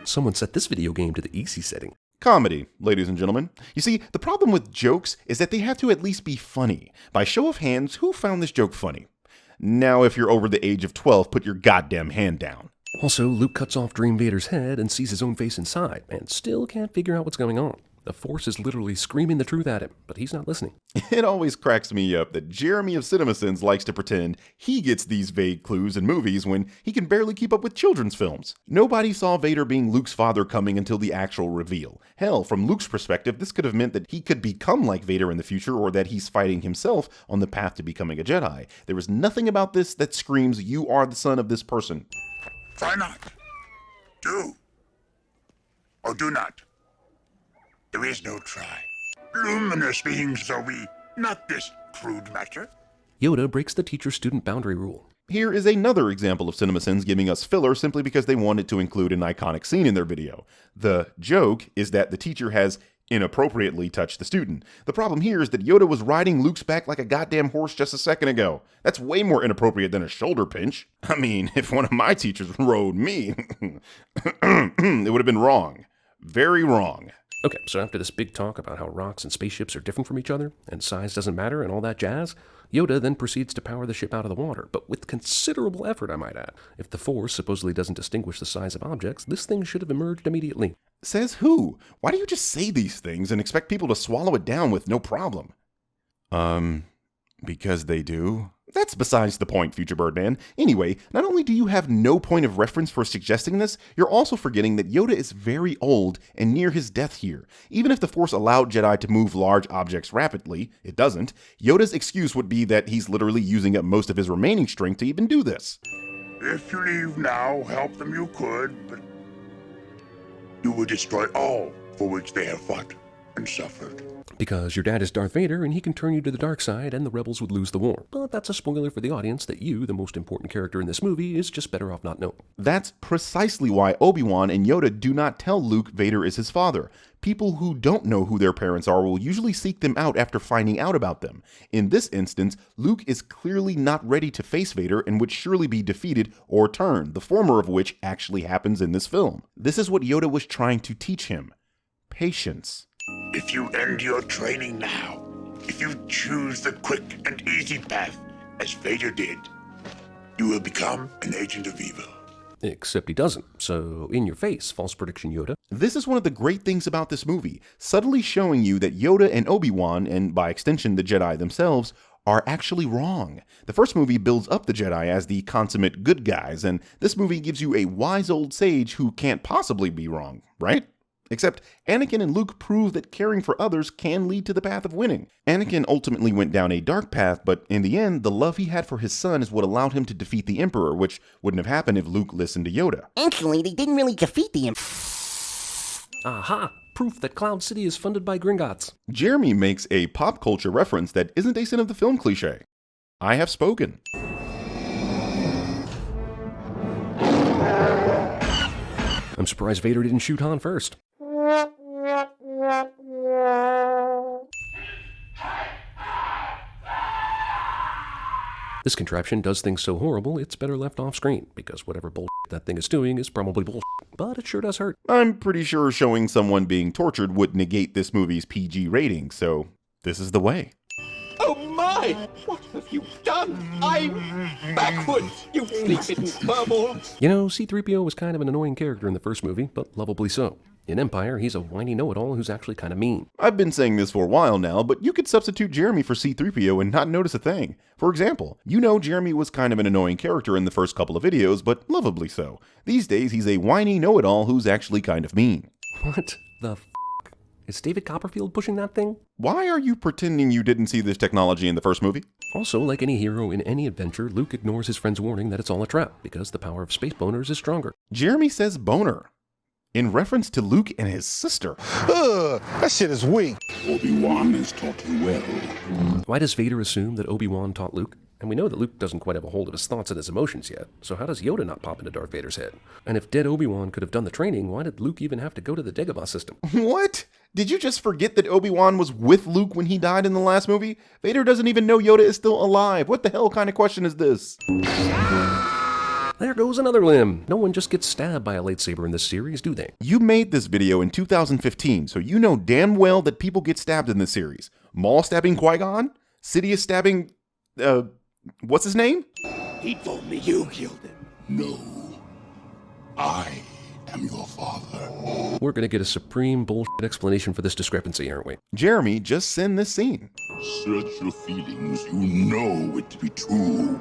Someone set this video game to the easy setting. Comedy, ladies and gentlemen. You see, the problem with jokes is that they have to at least be funny. By show of hands, who found this joke funny? Now, if you're over the age of 12, put your goddamn hand down. Also, Luke cuts off Dream Vader's head and sees his own face inside, and still can't figure out what's going on. The Force is literally screaming the truth at him, but he's not listening. It always cracks me up that Jeremy of CinemaSins likes to pretend he gets these vague clues in movies when he can barely keep up with children's films. Nobody saw Vader being Luke's father coming until the actual reveal. Hell, from Luke's perspective, this could have meant that he could become like Vader in the future, or that he's fighting himself on the path to becoming a Jedi. There is nothing about this that screams, you are the son of this person. Try not. Do. Or do not. There is no try. Luminous beings are we, not this crude matter. Yoda breaks the teacher-student boundary rule. Here is another example of CinemaSins giving us filler simply because they wanted to include an iconic scene in their video. The joke is that the teacher has inappropriately touched the student. The problem here is that Yoda was riding Luke's back like a goddamn horse just a second ago. That's way more inappropriate than a shoulder pinch. I mean, if one of my teachers rode me, it would have been wrong. Very wrong. Okay, so after this big talk about how rocks and spaceships are different from each other, and size doesn't matter, and all that jazz, Yoda then proceeds to power the ship out of the water, but with considerable effort, I might add. If the Force supposedly doesn't distinguish the size of objects, this thing should have emerged immediately. Says who? Why do you just say these things and expect people to swallow it down with no problem? Because they do. That's besides the point, Future Birdman. Anyway, not only do you have no point of reference for suggesting this, you're also forgetting that Yoda is very old and near his death here. Even if the Force allowed Jedi to move large objects rapidly, it doesn't. Yoda's excuse would be that he's literally using up most of his remaining strength to even do this. If you leave now, help them you could, but you would destroy all for which they have fought and suffered. Because your dad is Darth Vader and he can turn you to the dark side and the rebels would lose the war. But that's a spoiler for the audience that you, the most important character in this movie, is just better off not knowing. That's precisely why Obi-Wan and Yoda do not tell Luke Vader is his father. People who don't know who their parents are will usually seek them out after finding out about them. In this instance, Luke is clearly not ready to face Vader and would surely be defeated or turned, the former of which actually happens in this film. This is what Yoda was trying to teach him. Patience. If you end your training now, if you choose the quick and easy path, as Vader did, you will become an agent of evil. Except he doesn't, so in your face, false prediction Yoda. This is one of the great things about this movie, subtly showing you that Yoda and Obi-Wan, and by extension the Jedi themselves, are actually wrong. The first movie builds up the Jedi as the consummate good guys, and this movie gives you a wise old sage who can't possibly be wrong, right? Except Anakin and Luke prove that caring for others can lead to the path of winning. Anakin ultimately went down a dark path, but in the end, the love he had for his son is what allowed him to defeat the Emperor, which wouldn't have happened if Luke listened to Yoda. Actually, they didn't really defeat the Emperor. Aha! Proof that Cloud City is funded by Gringotts. Jeremy makes a pop culture reference that isn't a sin of the film cliche. I have spoken. I'm surprised Vader didn't shoot Han first. This contraption does things so horrible, it's better left off screen, because whatever bullshit that thing is doing is probably bullshit, but it sure does hurt. I'm pretty sure showing someone being tortured would negate this movie's PG rating, so this is the way. Oh my! What have you done? I'm backwards, you flea-bitten furball! You know, C-3PO was kind of an annoying character in the first movie, but lovably so. In Empire, he's a whiny know-it-all who's actually kind of mean. I've been saying this for a while now, but you could substitute Jeremy for C-3PO and not notice a thing. For example, you know Jeremy was kind of an annoying character in the first couple of videos, but lovably so. These days, he's a whiny know-it-all who's actually kind of mean. What the f***? Is David Copperfield pushing that thing? Why are you pretending you didn't see this technology in the first movie? Also, like any hero in any adventure, Luke ignores his friend's warning that it's all a trap, because the power of space boners is stronger. Jeremy says boner. in reference to Luke and his sister. That shit is weak. Obi-Wan has taught you well. Why does Vader assume that Obi-Wan taught Luke? And we know that Luke doesn't quite have a hold of his thoughts and his emotions yet, so how does Yoda not pop into Darth Vader's head? And if dead Obi-Wan could have done the training, why did Luke even have to go to the Dagobah system? What? Did you just forget that Obi-Wan was with Luke when he died in the last movie? Vader doesn't even know Yoda is still alive. What the hell kind of question is this? There goes another limb. No one just gets stabbed by a lightsaber in this series, do they? You made this video in 2015, so you know damn well that people get stabbed in this series. Maul stabbing Qui-Gon? Sidious stabbing, what's his name? He told me you killed him. No. I am your father. We're gonna get a supreme bullshit explanation for this discrepancy, aren't we? Jeremy, just send this scene. Search your feelings. You know it to be true.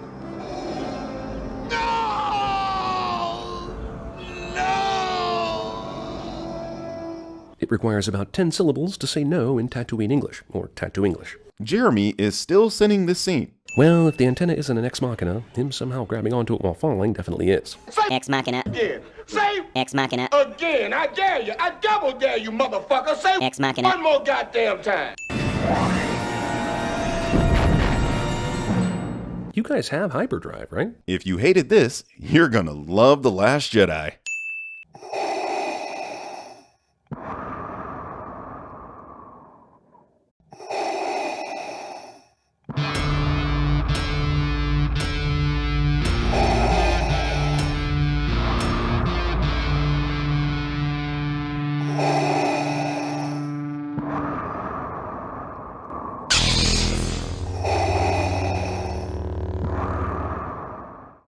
It requires about 10 syllables to say no in Tatooine English, or Tattoo English. Jeremy is still sending this scene. Well, if the antenna isn't an ex machina, him somehow grabbing onto it while falling definitely is. Ex machina. Again. Say Ex machina. again. I dare you. I double dare you, motherfucker. Say Ex machina. one more goddamn time. You guys have hyperdrive, right? If you hated this, you're gonna love The Last Jedi.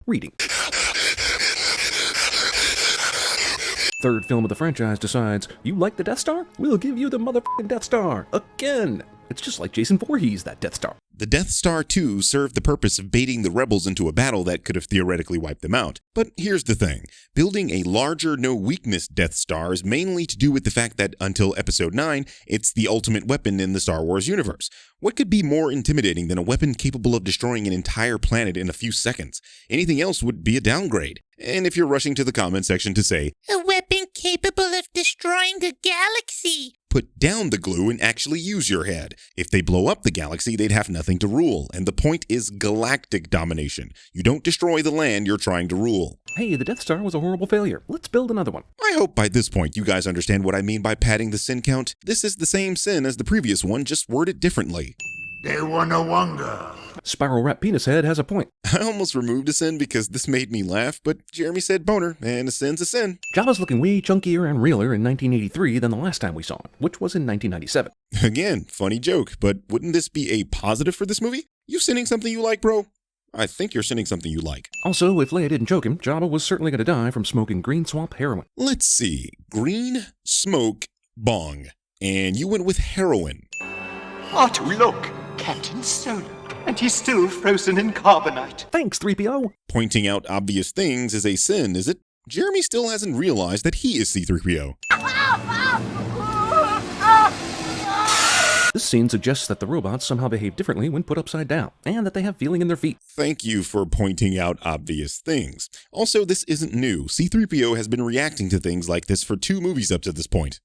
Reading. Third film of the franchise decides, you like the Death Star? We'll give you the motherfucking Death Star. Again. It's just like Jason Voorhees, that Death Star. The Death Star 2 served the purpose of baiting the rebels into a battle that could have theoretically wiped them out. But here's the thing. Building a larger, no-weakness Death Star is mainly to do with the fact that, until Episode 9, it's the ultimate weapon in the Star Wars universe. What could be more intimidating than a weapon capable of destroying an entire planet in a few seconds? Anything else would be a downgrade. And if you're rushing to the comment section to say, a weapon capable of destroying a galaxy, put down the glue and actually use your head. If they blow up the galaxy, they'd have nothing to rule, and the point is galactic domination. You don't destroy the land you're trying to rule. Hey, the Death Star was a horrible failure. Let's build another one. I hope by this point you guys understand what I mean by padding the sin count. This is the same sin as the previous one, just worded differently. They wanna wonder. Spiral Wrap Penis Head has a point. I almost removed a sin because this made me laugh, but Jeremy said boner, and a sin's a sin. Jabba's looking way chunkier and realer in 1983 than the last time we saw him, which was in 1997. Again, funny joke, but wouldn't this be a positive for this movie? You sinning something you like, bro? I think you're sinning something you like. Also, if Leia didn't choke him, Jabba was certainly going to die from smoking green swamp heroin. Let's see. Green, smoke, bong. And you went with heroin. R2, look! Captain Solo. And he's still frozen in carbonite. Thanks, 3PO. Pointing out obvious things is a sin, is it? Jeremy still hasn't realized that he is C-3PO. This scene suggests that the robots somehow behave differently when put upside down, and that they have feeling in their feet. Thank you for pointing out obvious things. Also, this isn't new. C-3PO has been reacting to things like this for 2 movies up to this point.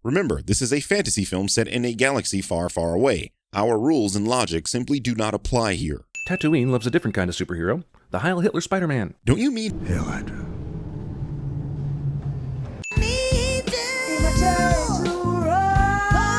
Remember, this is a fantasy film set in a galaxy far, far away. Our rules and logic simply do not apply here. Tatooine loves a different kind of superhero, the Heil Hitler Spider-Man. Don't you mean Hail Hydra?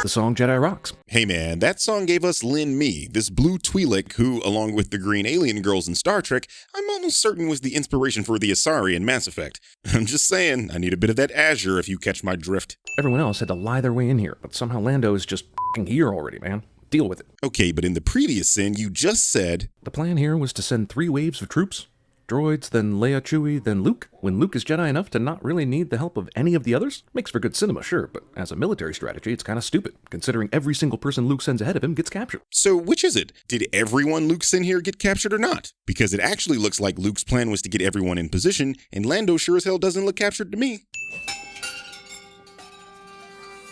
The song Jedi Rocks. Hey man, that song gave us Lin Me, this blue Twi'lek who, along with the green alien girls in Star Trek, I'm almost certain was the inspiration for the Asari in Mass Effect. I'm just saying, I need a bit of that Azure if you catch my drift. Everyone else had to lie their way in here, but somehow Lando is just f***ing here already, man. Deal with it. Okay, but in the previous sin, you just said... The plan here was to send 3 waves of troops. Droids, then Leia, Chewie, then Luke. When Luke is Jedi enough to not really need the help of any of the others? Makes for good cinema, sure, but as a military strategy, it's kind of stupid, considering every single person Luke sends ahead of him gets captured. So which is it? Did everyone Luke sent here get captured or not? Because it actually looks like Luke's plan was to get everyone in position, and Lando sure as hell doesn't look captured to me.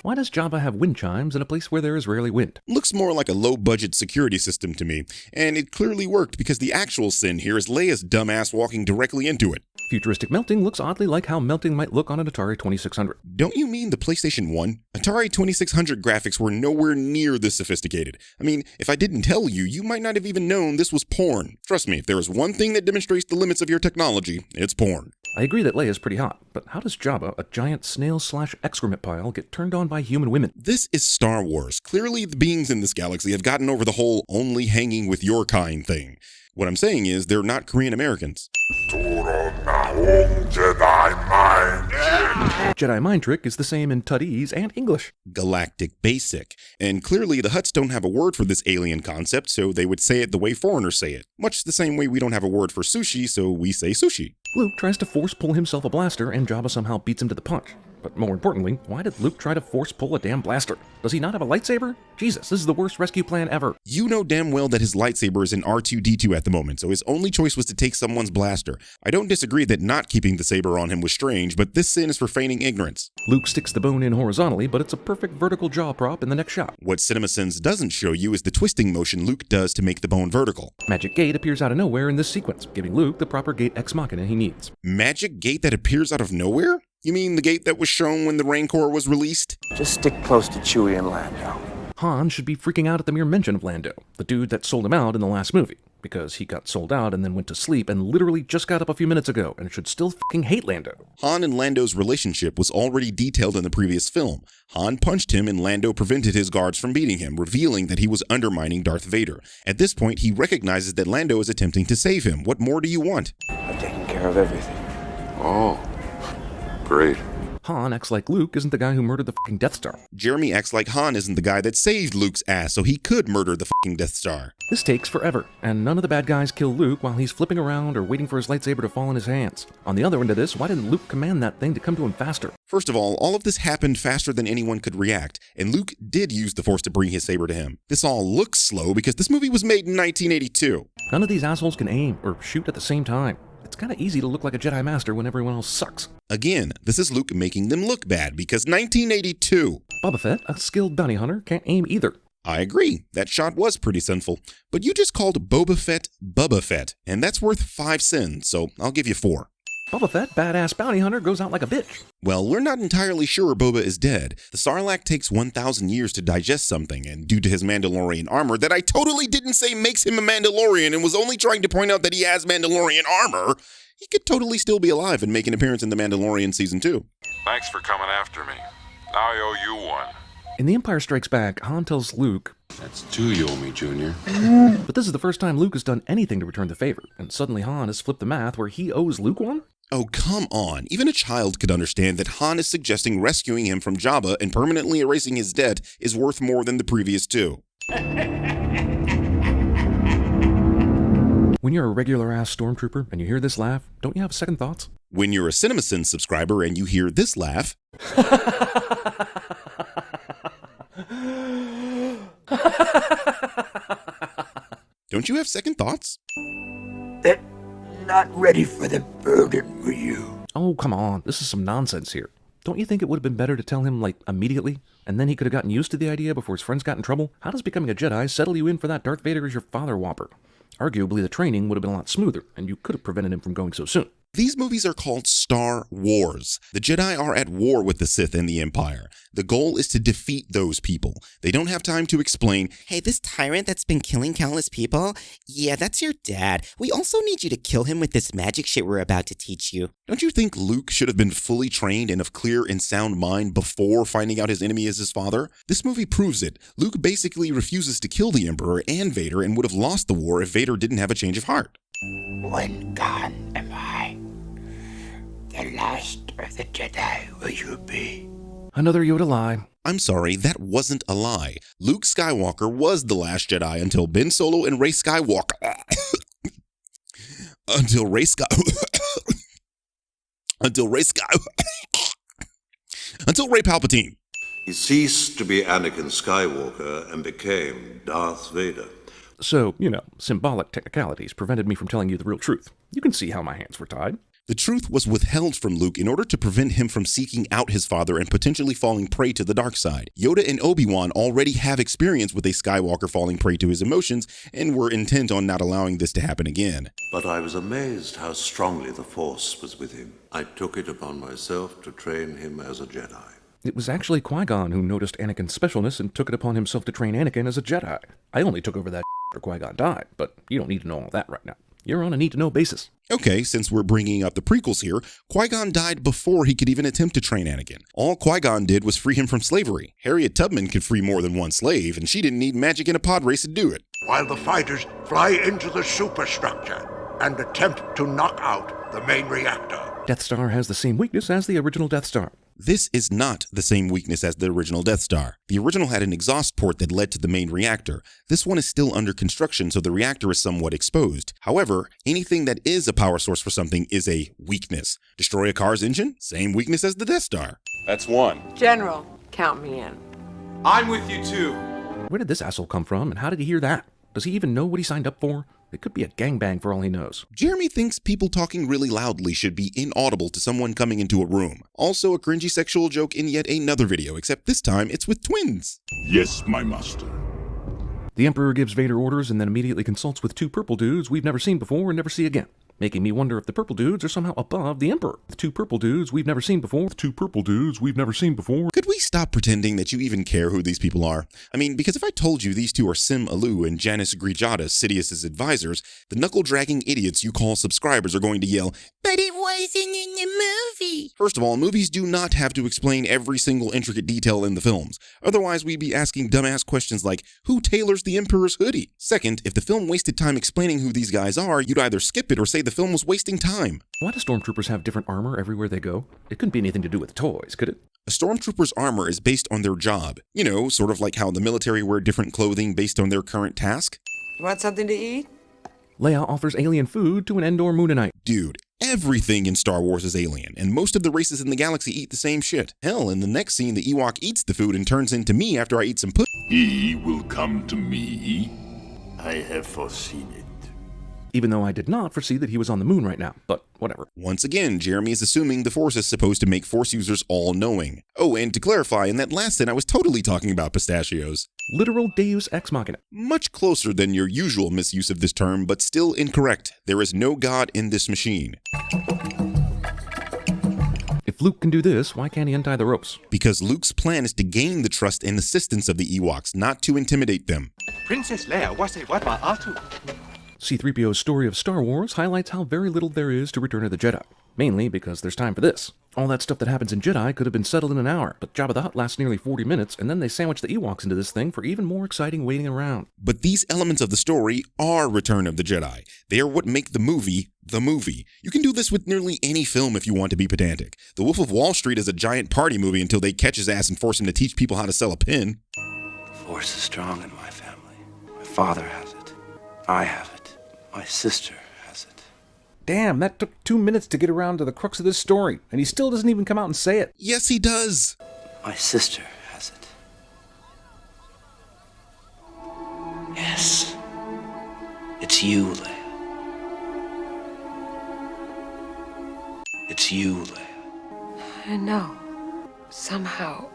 Why does Jabba have wind chimes in a place where there is rarely wind? Looks more like a low-budget security system to me, and it clearly worked because the actual sin here is Leia's dumbass walking directly into it. Futuristic melting looks oddly like how melting might look on an Atari 2600. Don't you mean the PlayStation 1? Atari 2600 graphics were nowhere near this sophisticated. I mean, if I didn't tell you, you might not have even known this was porn. Trust me, if there is one thing that demonstrates the limits of your technology, it's porn. I agree that Leia's pretty hot, but how does Jabba, a giant snail/excrement pile, get turned on by human women? This is Star Wars. Clearly, the beings in this galaxy have gotten over the whole only hanging with your kind thing. What I'm saying is, they're not Korean Americans. Jedi mind trick is the same in Tutties and English. Galactic basic. And clearly the Hutts don't have a word for this alien concept, so they would say it the way foreigners say it. Much the same way we don't have a word for sushi, so we say sushi. Luke tries to force pull himself a blaster, and Jabba somehow beats him to the punch. But more importantly, why did Luke try to force pull a damn blaster? Does he not have a lightsaber? Jesus, this is the worst rescue plan ever. You know damn well that his lightsaber is in R2-D2 at the moment, so his only choice was to take someone's blaster. I don't disagree that not keeping the saber on him was strange, but this sin is for feigning ignorance. Luke sticks the bone in horizontally, but it's a perfect vertical jaw prop in the next shot. What CinemaSins doesn't show you is the twisting motion Luke does to make the bone vertical. Magic Gate appears out of nowhere in this sequence, giving Luke the proper gate ex machina he needs. Magic Gate that appears out of nowhere? You mean the gate that was shown when the Rancor was released? Just stick close to Chewie and Lando. Han should be freaking out at the mere mention of Lando, the dude that sold him out in the last movie, because he got sold out and then went to sleep and literally just got up a few minutes ago and should still fucking hate Lando. Han and Lando's relationship was already detailed in the previous film. Han punched him and Lando prevented his guards from beating him, revealing that he was undermining Darth Vader. At this point, he recognizes that Lando is attempting to save him. What more do you want? I've taken care of everything. Oh, great. Han acts like Luke isn't the guy who murdered the fucking Death Star. Jeremy acts like Han isn't the guy that saved Luke's ass so he could murder the fucking Death Star. This takes forever, and none of the bad guys kill Luke while he's flipping around or waiting for his lightsaber to fall in his hands. On the other end of this, why didn't Luke command that thing to come to him faster? First of all of this happened faster than anyone could react, and Luke did use the Force to bring his saber to him. This all looks slow because this movie was made in 1982. None of these assholes can aim or shoot at the same time. It's kind of easy to look like a Jedi Master when everyone else sucks. Again, this is Luke making them look bad because 1982. Boba Fett, a skilled bounty hunter, can't aim either. I agree, that shot was pretty sinful, but you just called Boba Fett Bubba Fett, and that's worth 5 sins, so I'll give you 4. Boba Fett, badass bounty hunter, goes out like a bitch. Well, we're not entirely sure Boba is dead. The Sarlacc takes 1,000 years to digest something, and due to his Mandalorian armor that I totally didn't say makes him a Mandalorian and was only trying to point out that he has Mandalorian armor, he could totally still be alive and make an appearance in The Mandalorian Season 2. Thanks for coming after me. Now I owe you one. In The Empire Strikes Back, Han tells Luke, "That's 2 you owe me, Junior." But this is the first time Luke has done anything to return the favor, and suddenly Han has flipped the math where he owes Luke one? Oh, come on. Even a child could understand that Han is suggesting rescuing him from Jabba and permanently erasing his debt is worth more than the previous 2. When you're a regular-ass Stormtrooper and you hear this laugh, don't you have second thoughts? When you're a CinemaSins subscriber and you hear this laugh... Don't you have second thoughts? They're not ready for the burden, were you? Oh, come on. This is some nonsense here. Don't you think it would have been better to tell him, like, immediately? And then he could have gotten used to the idea before his friends got in trouble? How does becoming a Jedi settle you in for that Darth Vader is your father whopper? Arguably, the training would have been a lot smoother, and you could have prevented him from going so soon. These movies are called Star Wars. The Jedi are at war with the Sith and the Empire. The goal is to defeat those people. They don't have time to explain, "Hey, this tyrant that's been killing countless people? Yeah, that's your dad. We also need you to kill him with this magic shit we're about to teach you." Don't you think Luke should have been fully trained and of clear and sound mind before finding out his enemy is his father? This movie proves it. Luke basically refuses to kill the Emperor and Vader and would have lost the war if Vader didn't have a change of heart. When gone am I, the last of the Jedi will you be? Another Yoda lie. I'm sorry, that wasn't a lie. Luke Skywalker was the last Jedi until Ben Solo and Rey Skywalker... until Rey Palpatine. He ceased to be Anakin Skywalker and became Darth Vader. So, symbolic technicalities prevented me from telling you the real truth. You can see how my hands were tied. The truth was withheld from Luke in order to prevent him from seeking out his father and potentially falling prey to the dark side. Yoda and Obi-Wan already have experience with a Skywalker falling prey to his emotions and were intent on not allowing this to happen again. But I was amazed how strongly the Force was with him. I took it upon myself to train him as a Jedi. It was actually Qui-Gon who noticed Anakin's specialness and took it upon himself to train Anakin as a Jedi. I only took over that after Qui-Gon died, but you don't need to know all that right now. You're on a need-to-know basis. Okay, since we're bringing up the prequels here, Qui-Gon died before he could even attempt to train Anakin. All Qui-Gon did was free him from slavery. Harriet Tubman could free more than one slave, and she didn't need magic in a pod race to do it. While the fighters fly into the superstructure and attempt to knock out the main reactor. Death Star has the same weakness as the original Death Star. This is not the same weakness as the original Death Star. The original had an exhaust port that led to the main reactor. This one is still under construction, so the reactor is somewhat exposed. However, anything that is a power source for something is a weakness. Destroy a car's engine? Same weakness as the Death Star. That's one. General, count me in. I'm with you too. Where did this asshole come from, and how did he hear that? Does he even know what he signed up for? It could be a gangbang for all he knows. Jeremy thinks people talking really loudly should be inaudible to someone coming into a room. Also a cringy sexual joke in yet another video, except this time it's with twins. Yes, my master. The Emperor gives Vader orders and then immediately consults with two purple dudes we've never seen before and never see again, making me wonder if the purple dudes are somehow above the Emperor. The two purple dudes we've never seen before. Could we stop pretending that you even care who these people are? I mean, because if I told you these two are Sim Alu and Janice Grijadas, Sidious's advisors, the knuckle-dragging idiots you call subscribers are going to yell, But it wasn't in the movie. First of all, movies do not have to explain every single intricate detail in the films. Otherwise, we'd be asking dumbass questions like, who tailors the Emperor's hoodie? Second, if the film wasted time explaining who these guys are, you'd either skip it or say the film was wasting time. Why do stormtroopers have different armor everywhere they go? It couldn't be anything to do with toys, could it? A stormtrooper's armor is based on their job. You know, sort of like how the military wear different clothing based on their current task. You want something to eat? Leia offers alien food to an Endor Moonanite. Dude, everything in Star Wars is alien, and most of the races in the galaxy eat the same shit. Hell, in the next scene, the Ewok eats the food and turns into me after I eat some pussy. He will come to me. I have foreseen it. Even though I did not foresee that he was on the moon right now, but whatever. Once again, Jeremy is assuming the Force is supposed to make Force users all-knowing. Oh, and to clarify, in that last scene I was totally talking about pistachios. Literal Deus Ex Machina. Much closer than your usual misuse of this term, but still incorrect. There is no God in this machine. If Luke can do this, why can't he untie the ropes? Because Luke's plan is to gain the trust and assistance of the Ewoks, not to intimidate them. Princess Leia was what my Artu. C-3PO's story of Star Wars highlights how very little there is to Return of the Jedi. Mainly because there's time for this. All that stuff that happens in Jedi could have been settled in an hour, but Jabba the Hutt lasts nearly 40 minutes, and then they sandwich the Ewoks into this thing for even more exciting waiting around. But these elements of the story are Return of the Jedi. They are what make the movie the movie. You can do this with nearly any film if you want to be pedantic. The Wolf of Wall Street is a giant party movie until they catch his ass and force him to teach people how to sell a pin. The Force is strong in my family. My father has it. I have it. My sister has it. Damn, that took 2 minutes to get around to the crux of this story, and he still doesn't even come out and say it. Yes, he does. My sister has it. Yes. It's you, Leia. It's you, Leia. I know. Somehow,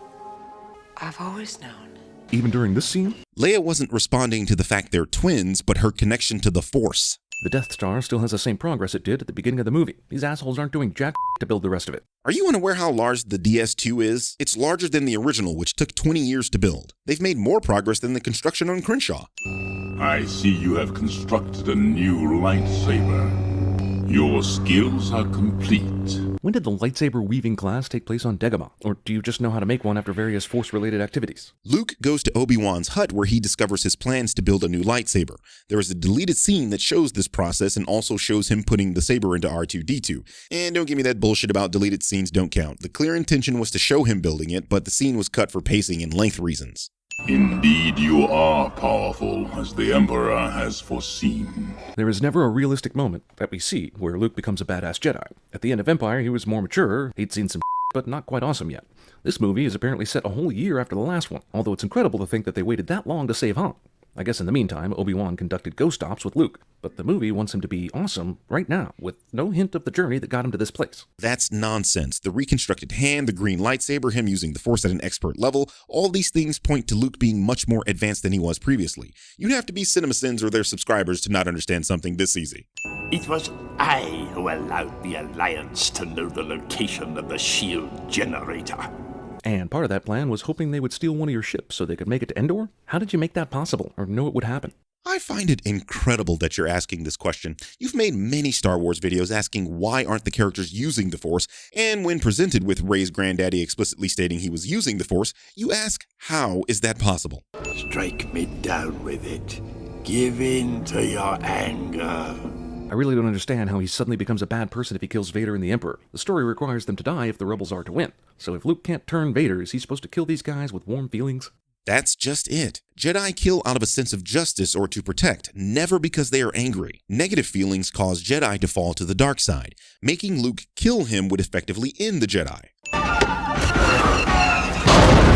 I've always known. Even during this scene? Leia wasn't responding to the fact they're twins, but her connection to the Force. The Death Star still has the same progress it did at the beginning of the movie. These assholes aren't doing jack to build the rest of it. Are you unaware how large the DS2 is? It's larger than the original, which took 20 years to build. They've made more progress than the construction on Crenshaw. I see you have constructed a new lightsaber. Your skills are complete. When did the lightsaber weaving class take place on Dagobah? Or do you just know how to make one after various Force-related activities? Luke goes to Obi-Wan's hut where he discovers his plans to build a new lightsaber. There is a deleted scene that shows this process and also shows him putting the saber into R2-D2. And don't give me that bullshit about deleted scenes don't count. The clear intention was to show him building it, but the scene was cut for pacing and length reasons. Indeed, you are powerful, as the Emperor has foreseen. There is never a realistic moment that we see where Luke becomes a badass Jedi. At the end of Empire, he was more mature, he'd seen some but not quite awesome yet. This movie is apparently set a whole year after the last one, although it's incredible to think that they waited that long to save Han. I guess in the meantime, Obi-Wan conducted ghost ops with Luke, but the movie wants him to be awesome right now, with no hint of the journey that got him to this place. That's nonsense. The reconstructed hand, the green lightsaber, him using the Force at an expert level, all these things point to Luke being much more advanced than he was previously. You'd have to be CinemaSins or their subscribers to not understand something this easy. It was I who allowed the Alliance to know the location of the shield generator. And part of that plan was hoping they would steal one of your ships so they could make it to Endor? How did you make that possible, or know it would happen? I find it incredible that you're asking this question. You've made many Star Wars videos asking why aren't the characters using the Force, and when presented with Rey's granddaddy explicitly stating he was using the Force, you ask, how is that possible? Strike me down with it. Give in to your anger. I really don't understand how he suddenly becomes a bad person if he kills Vader and the Emperor. The story requires them to die if the rebels are to win. So if Luke can't turn Vader, is he supposed to kill these guys with warm feelings? That's just it. Jedi kill out of a sense of justice or to protect, never because they are angry. Negative feelings cause Jedi to fall to the dark side. Making Luke kill him would effectively end the Jedi.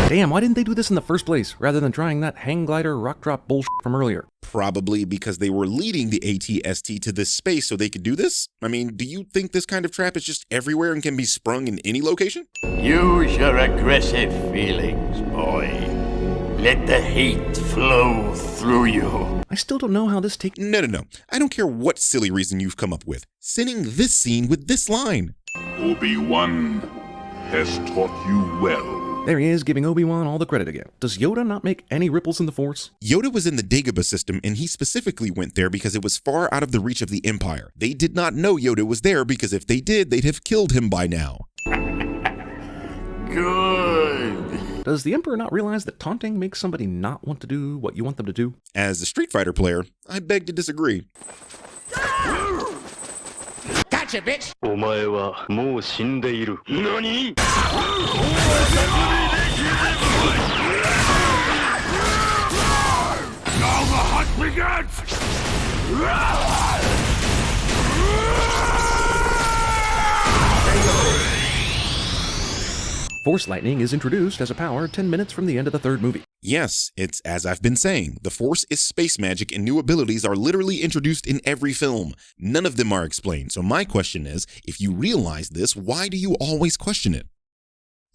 Damn, why didn't they do this in the first place, rather than trying that hang glider rock drop bullshit from earlier? Probably because they were leading the AT-ST to this space so they could do this? I mean, do you think this kind of trap is just everywhere and can be sprung in any location? Use your aggressive feelings, boy. Let the hate flow through you. I still don't know how this takes... No. I don't care what silly reason you've come up with. Sending this scene with this line. Obi-Wan has taught you well. There he is, giving Obi-Wan all the credit again. Does Yoda not make any ripples in the Force? Yoda was in the Dagobah system, and he specifically went there because it was far out of the reach of the Empire. They did not know Yoda was there because if they did, they'd have killed him by now. Good. Does the Emperor not realize that taunting makes somebody not want to do what you want them to do? As a Street Fighter player, I beg to disagree. Gotcha, bitch! お前はもう死んでいる。何? Now the hunt begins! Force lightning is introduced as a power 10 minutes from the end of the third movie. Yes, it's as I've been saying. The Force is space magic and new abilities are literally introduced in every film. None of them are explained, so my question is, if you realize this, why do you always question it?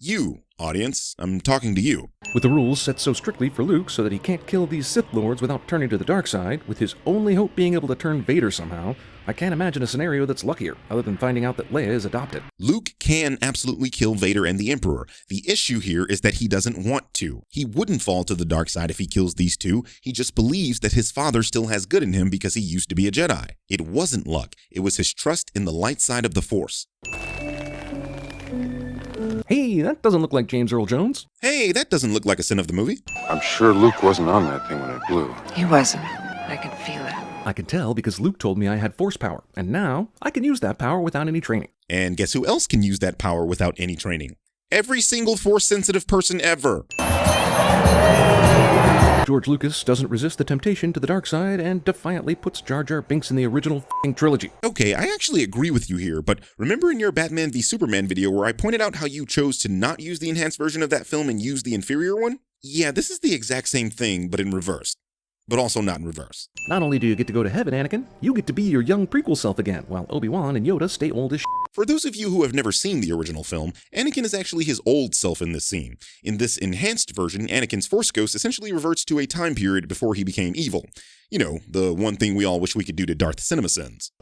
You, audience, I'm talking to you. With the rules set so strictly for Luke so that he can't kill these Sith Lords without turning to the dark side, with his only hope being able to turn Vader somehow, I can't imagine a scenario that's luckier, other than finding out that Leia is adopted. Luke can absolutely kill Vader and the Emperor. The issue here is that he doesn't want to. He wouldn't fall to the dark side if he kills these two. He just believes that his father still has good in him because he used to be a Jedi. It wasn't luck. It was his trust in the light side of the Force. Hey, that doesn't look like James Earl Jones. Hey, that doesn't look like a sin of the movie. I'm sure Luke wasn't on that thing when it blew. He wasn't. I can feel it. I can tell because Luke told me I had Force power, and now I can use that power without any training. And guess who else can use that power without any training? Every single Force-sensitive person ever. George Lucas doesn't resist the temptation to the dark side and defiantly puts Jar Jar Binks in the original f***ing trilogy. Okay, I actually agree with you here, but remember in your Batman v Superman video where I pointed out how you chose to not use the enhanced version of that film and use the inferior one? Yeah, this is the exact same thing, but in reverse. But also not in reverse. Not only do you get to go to heaven, Anakin, you get to be your young prequel self again, while Obi-Wan and Yoda stay old as shit. For those of you who have never seen the original film, Anakin is actually his old self in this scene. In this enhanced version, Anakin's Force Ghost essentially reverts to a time period before he became evil. You know, the one thing we all wish we could do to Darth CinemaSins.